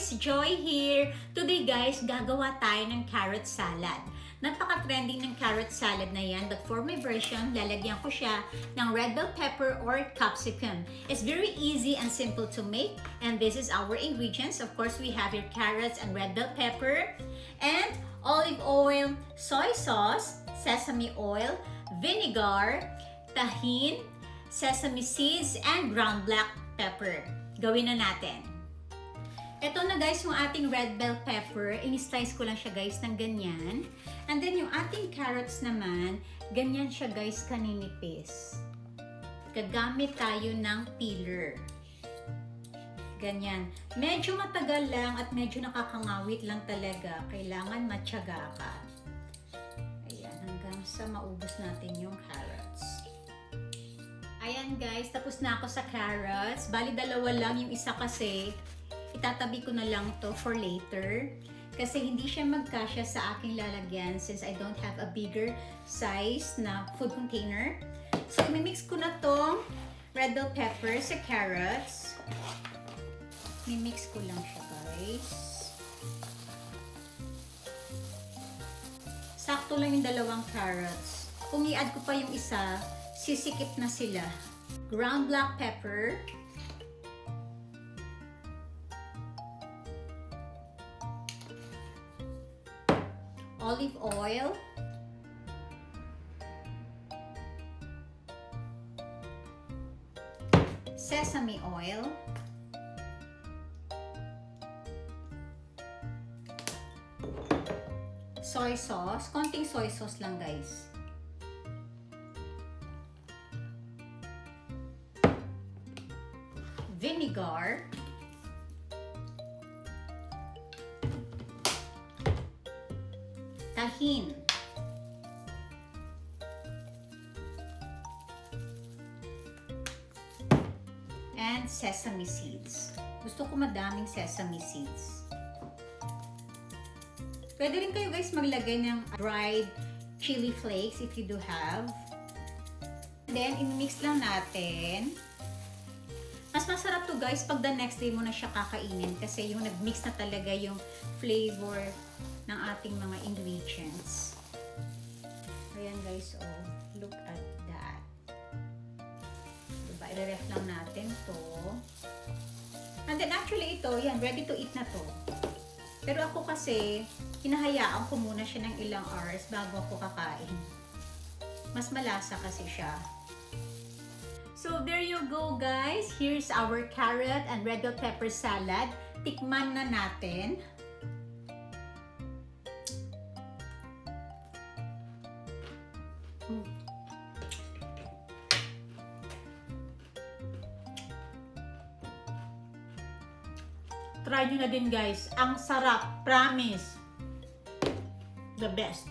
guys! Joy here! Today guys, gagawa tayo ng carrot salad. Napaka-trending ng carrot salad na yan, but for my version, lalagyan ko siya ng red bell pepper or capsicum. It's very easy and simple to make, and this is our ingredients. Of course, we have your carrots and red bell pepper, and olive oil, soy sauce, sesame oil, vinegar, tahin, sesame seeds, and ground black pepper. Gawin na natin. Ito na guys yung ating red bell pepper. In-slice ko lang siya guys ng ganyan. And then yung ating carrots naman, ganyan siya guys kaninipis. Gagamit tayo ng peeler. Ganyan. Medyo matagal lang at medyo nakakangawit lang talaga. Kailangan matyaga ka. Ayan, hanggang sa maubos natin yung carrots. Ayan guys, tapos na ako sa carrots. Bali dalawa lang, yung isa kasi itatabi ko na lang to for later. Kasi hindi siya magkasya sa aking lalagyan since I don't have a bigger size na food container. So, imimix ko na tong red bell pepper sa carrots. Mimix ko lang siya guys. Sakto lang yung dalawang carrots. Kung i-add ko pa yung isa, sisikip na sila. Ground black pepper. Olive oil. Sesame oil. Soy sauce. Konting soy sauce lang guys. Vinegar. Tahin. And sesame seeds. Gusto ko madaming sesame seeds. Pwede rin kayo guys maglagay ng dried chili flakes if you do have. Then, i-mix lang natin. Mas masarap to guys pag the next day mo na siya kakainin kasi yung nag-mix na talaga yung flavor ng ating mga ingredients. Ayan guys, oh, look at that. Diba, i-ref lang natin to. And then actually ito, yan, ready to eat na to. Pero ako kasi, hinahayaan ko muna siya ng ilang hours bago ako kakain. Mas malasa kasi siya. So there you go guys. Here's our carrot and red bell pepper salad. Tikman na natin. Try nyo na din guys. Ang sarap. Promise. The best.